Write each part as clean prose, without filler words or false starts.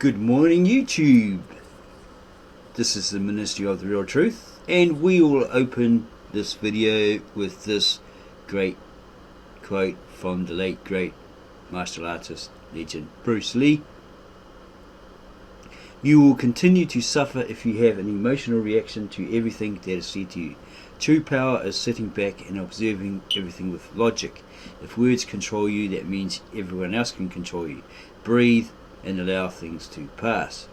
Good morning, YouTube. This is the Ministry of the Real Truth, and we will open this video with this great quote from the late great martial artist legend Bruce Lee. You will continue to suffer if you have an emotional reaction to everything that is said to you. True power is sitting back and observing everything with logic. If words control you, that means everyone else can control you. Breathe and allow things to pass.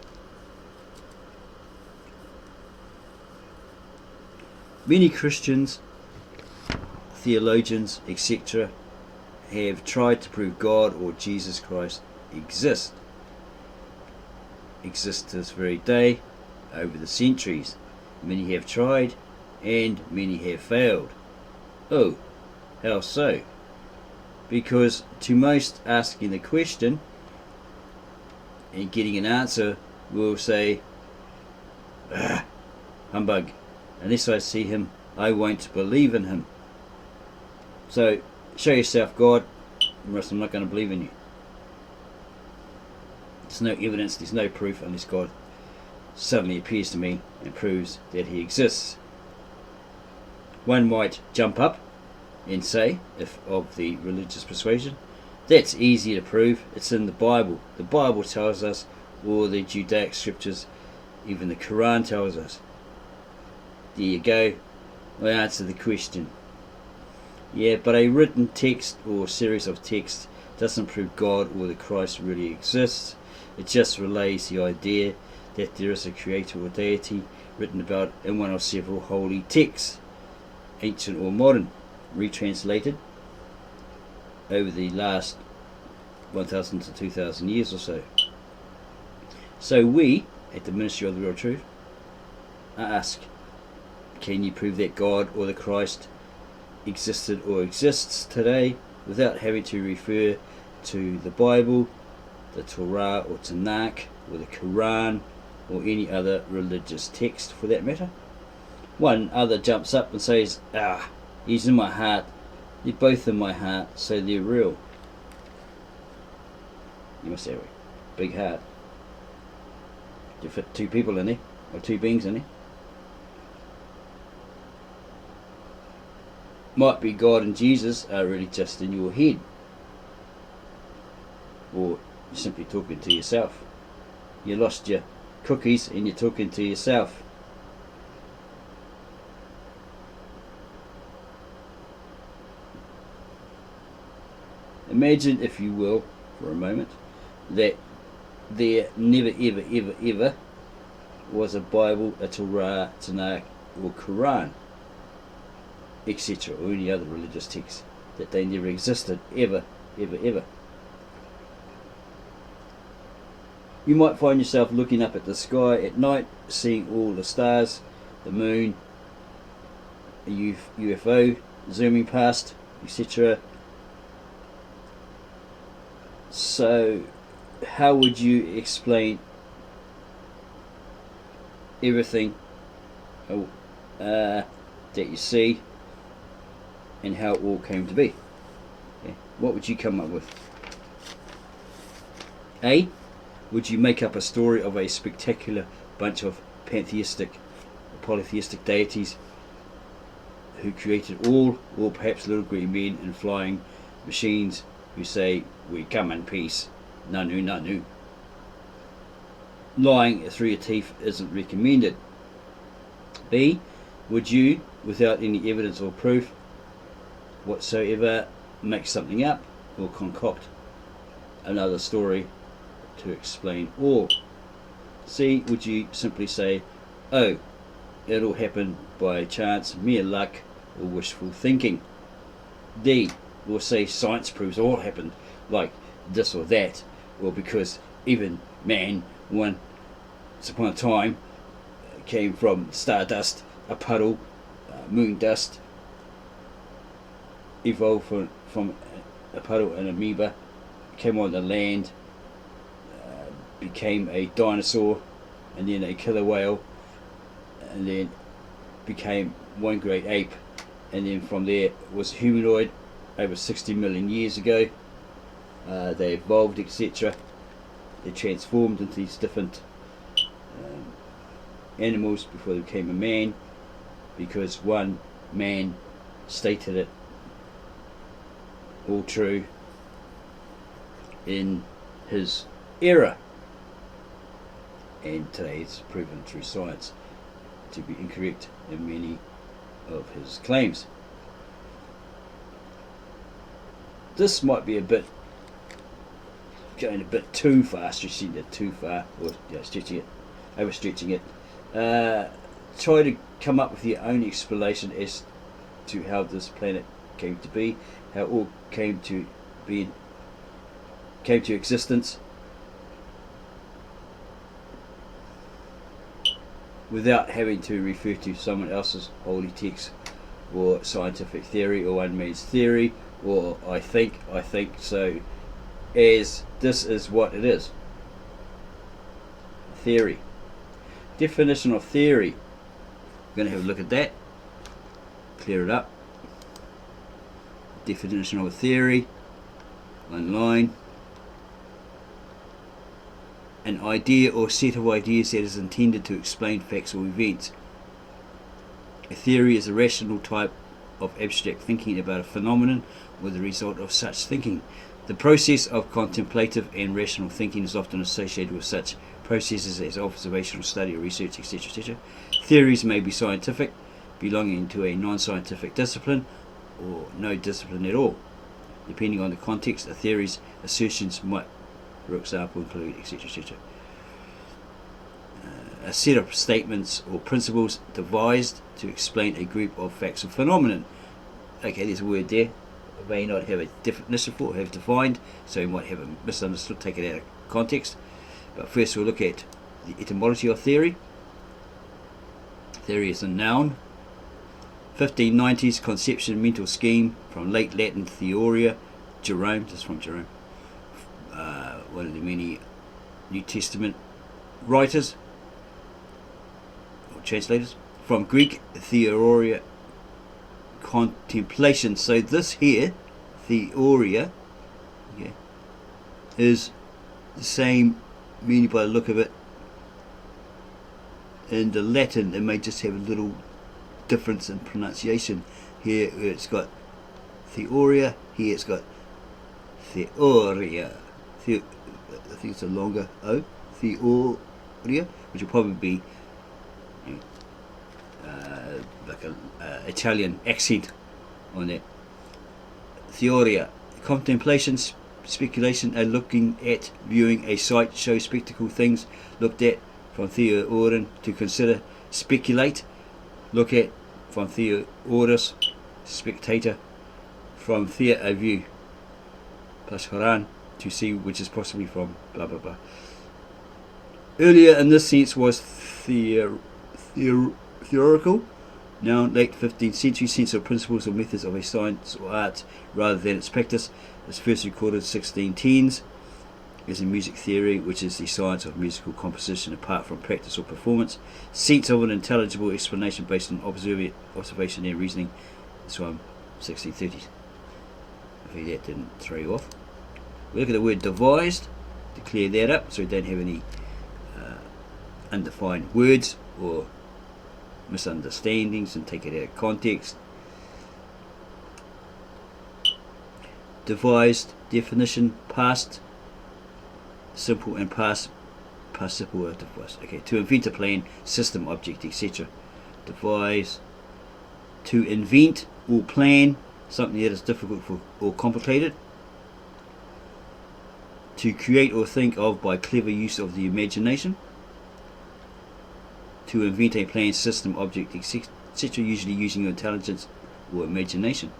Many Christians, theologians, etc. have tried to prove God or Jesus Christ exist this very day over the centuries. Many have tried and many have failed. Oh, how so? Because to most, asking the question and getting an answer will say, humbug, unless I see him I won't believe in him. So show yourself God, or else I'm not going to believe in you. There's no evidence, there's no proof unless God suddenly appears to me and proves that he exists. One might jump up and say, if of the religious persuasion, that's easy to prove, it's in the Bible. The Bible tells us, or the Judaic scriptures, even the Qu'ran tells us. There you go, I answered the question. Yeah, but a written text or series of texts doesn't prove God or the Christ really exists. It just relays the idea that there is a creator or deity written about in one of several holy texts, ancient or modern, retranslated over the last 1,000 to 2,000 years or so. So we, at the Ministry of the Real Truth, ask, can you prove that God or the Christ existed or exists today without having to refer to the Bible, the Torah or Tanak, or the Qu'ran, or any other religious text for that matter? One other jumps up and says, he's in my heart. They're both in my heart, so they're real. You must have a big heart. You fit two people in there, or two beings in there. Might be God and Jesus are really just in your head. Or you're simply talking to yourself. You lost your cookies and you're talking to yourself. Imagine, if you will, for a moment, that there never ever was a Bible, a Torah, Tanakh or Quran, etc., or any other religious text, that they never existed, ever. You might find yourself looking up at the sky at night, seeing all the stars, the moon, a UFO zooming past, etc. So how would you explain everything that you see and how it all came to be? Okay. What would you come up with? A, would you make up a story of a spectacular bunch of pantheistic or polytheistic deities who created all, or perhaps little green men in flying machines who say, we come in peace, nanu nanu? Lying through your teeth isn't recommended. B, would you, without any evidence or proof whatsoever, make something up or concoct another story to explain all? C, would you simply say, oh, it all happened by chance, mere luck, or wishful thinking? D, or say science proves all happened, like this or that, or because even man once upon a time came from stardust, a puddle, moon dust, evolved from a puddle, an amoeba, came on the land, became a dinosaur, and then a killer whale, and then became one great ape, and then from there was humanoid over 60 million years ago. They evolved, etc. they transformed into these different animals before they became a man, because one man stated it all true in his era, and today it's proven through science to be incorrect in many of his claims. This might be going a bit too far, stretching it too far, or overstretching it. Try to come up with your own explanation as to how this planet came to be, how it all came to existence, without having to refer to someone else's holy text or scientific theory or one man's theory or I think so, as this is what it is. Theory. Definition of theory. We're going to have a look at that, clear it up. Definition of a theory, one line. An idea or set of ideas that is intended to explain facts or events. A theory is a rational type of abstract thinking about a phenomenon or the result of such thinking. The process of contemplative and rational thinking is often associated with such processes as observational study or research, etc., etc. Theories may be scientific, belonging to a non-scientific discipline, or no discipline at all. Depending on the context, a theory's assertions might, for example, include, etc., etc. A set of statements or principles devised to explain a group of facts or phenomenon. Okay, there's a word there. It may not have a definition for, have defined, so you might have a misunderstood, take it out of context. But first we'll look at the etymology of theory. Theory is a noun. 1590s conception, mental scheme, from late Latin Theoria. Jerome, this is from Jerome, one of the many New Testament writers or translators. From Greek Theoria, contemplation. So this here, Theoria, okay, is the same meaning by the look of it. In the Latin, it may just have a little difference in pronunciation. Here it's got Theoria, here it's got Theoria. I think it's a longer O, Theoria, which will probably be like an Italian accent on that. Theoria, contemplation, speculation, and looking at, viewing a sight, show, spectacle, things looked at, from theorin, to consider, speculate, look at, from theoris, spectator, from thea, a view, plus Qu'ran, to see, which is possibly from blah blah blah. Earlier in this sense was theoretical, now late 15th century sense of principles or methods of a science or art rather than its practice. It's first recorded 1610s as in music theory, which is the science of musical composition apart from practice or performance. Sense of an intelligible explanation based on observation and reasoning is from 1630s. Hopefully that didn't throw you off. We look at the word devised to clear that up so we don't have any undefined words or misunderstandings and take it out of context. Devised, definition, past simple and past participle of devised. Okay, to invent a plan, system, object, etc. Devise, to invent or plan something that is difficult or complicated. To create or think of by clever use of the imagination. To invent a plan, system, object, etc., usually using your intelligence or imagination.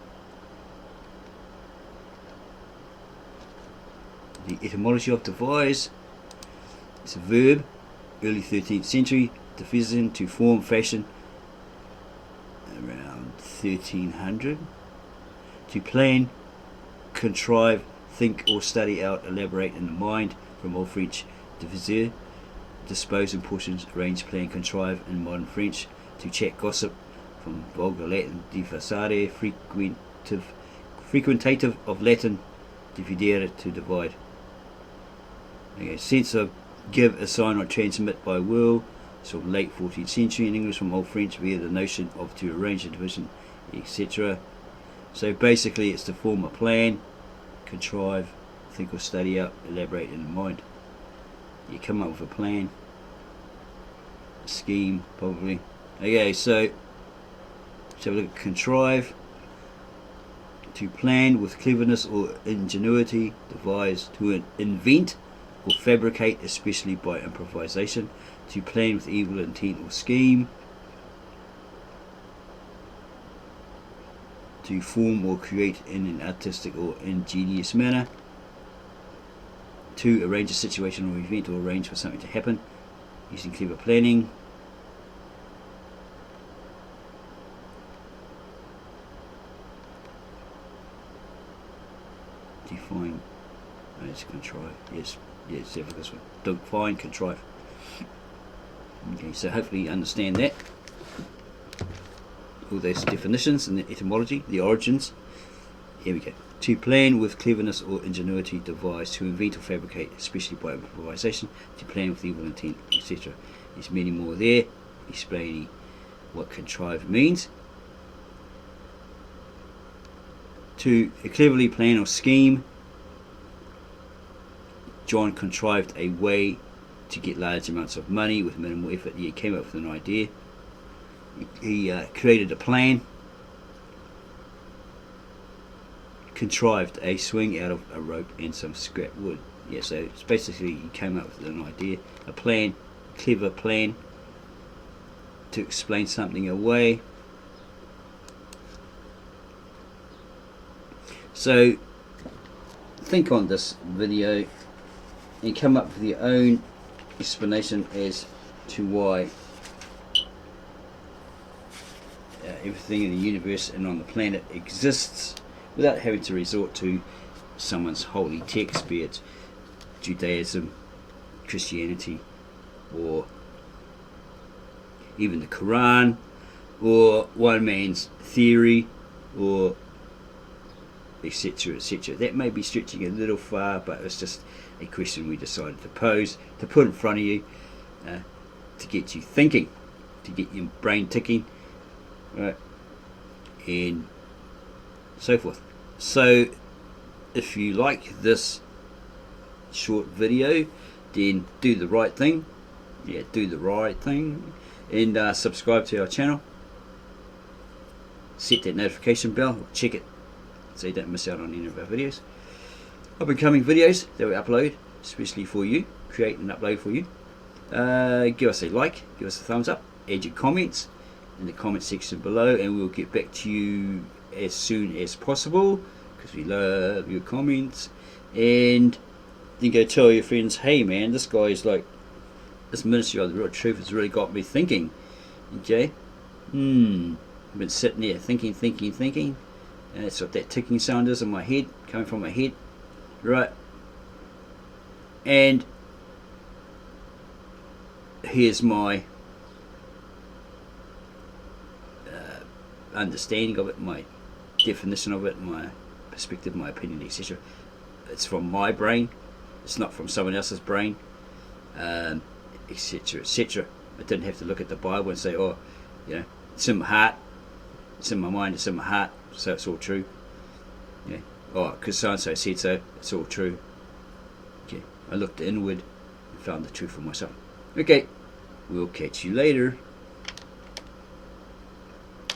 The etymology of devise is a verb, early 13th century, division, to form, fashion, around 1300. To plan, contrive, think or study out, elaborate in the mind, from Old French diviser, dispose in portions, arrange, plan, contrive in modern French. To chat, gossip, from vulgar Latin divisare, frequentative of Latin dividere, to divide. Okay, sense of give, assign or transmit by will. So late 14th century in English from Old French via the notion of to arrange a division, etc. So basically it's to form a plan, contrive, think or study out, elaborate in the mind. You come up with a plan, a scheme probably. Okay, so let's have a look at contrive. To plan with cleverness or ingenuity, devise, to invent or fabricate, especially by improvisation. To plan with evil intent or scheme. To form or create in an artistic or ingenious manner. To arrange a situation or event, or arrange for something to happen using clever planning. Define, let's contrive. Yes, definitely this one. Define, contrive. Okay, so hopefully you understand that. All those definitions and the etymology, the origins. Here we go. To plan with cleverness or ingenuity, devise, to invent or fabricate, especially by improvisation, to plan with evil intent, etc. There's many more there explaining what contrive means. To cleverly plan or scheme, John contrived a way to get large amounts of money with minimal effort. He came up with an idea. He created a plan, contrived a swing out of a rope and some scrap wood. Yeah, so it's basically he came up with an idea, a plan, a clever plan to explain something away. So think on this video and come up with your own explanation as to why everything in the universe and on the planet exists without having to resort to someone's holy text, be it Judaism, Christianity, or even the Quran, or one man's theory, or etc, etc. That may be stretching a little far, but it's just a question we decided to pose, to put in front of you, to get you thinking, to get your brain ticking, right, and so forth. So if you like this short video, then do the right thing. Yeah, do the right thing, and subscribe to our channel. Set that notification bell, check it so you don't miss out on any of our videos. Up and coming videos that we upload especially for you, create and upload for you. Give us a like, give us a thumbs up, add your comments in the comment section below, and we'll get back to you as soon as possible because we love your comments. And then go tell your friends, hey man, this guy is like, this ministry of the real truth has really got me thinking. Okay, I've been sitting there thinking, and that's what that ticking sound is in my head, coming from my head, right? And here's my understanding of it, my definition of it, my perspective, my opinion, etc. It's from my brain, it's not from someone else's brain, etc, etc. I didn't have to look at the Bible and say, oh, you know, it's in my heart, it's in my mind, it's in my heart, so it's all true. Yeah. Oh, because so and so said so, it's all true. Okay. I looked inward and found the truth for myself. Okay, we'll catch you later.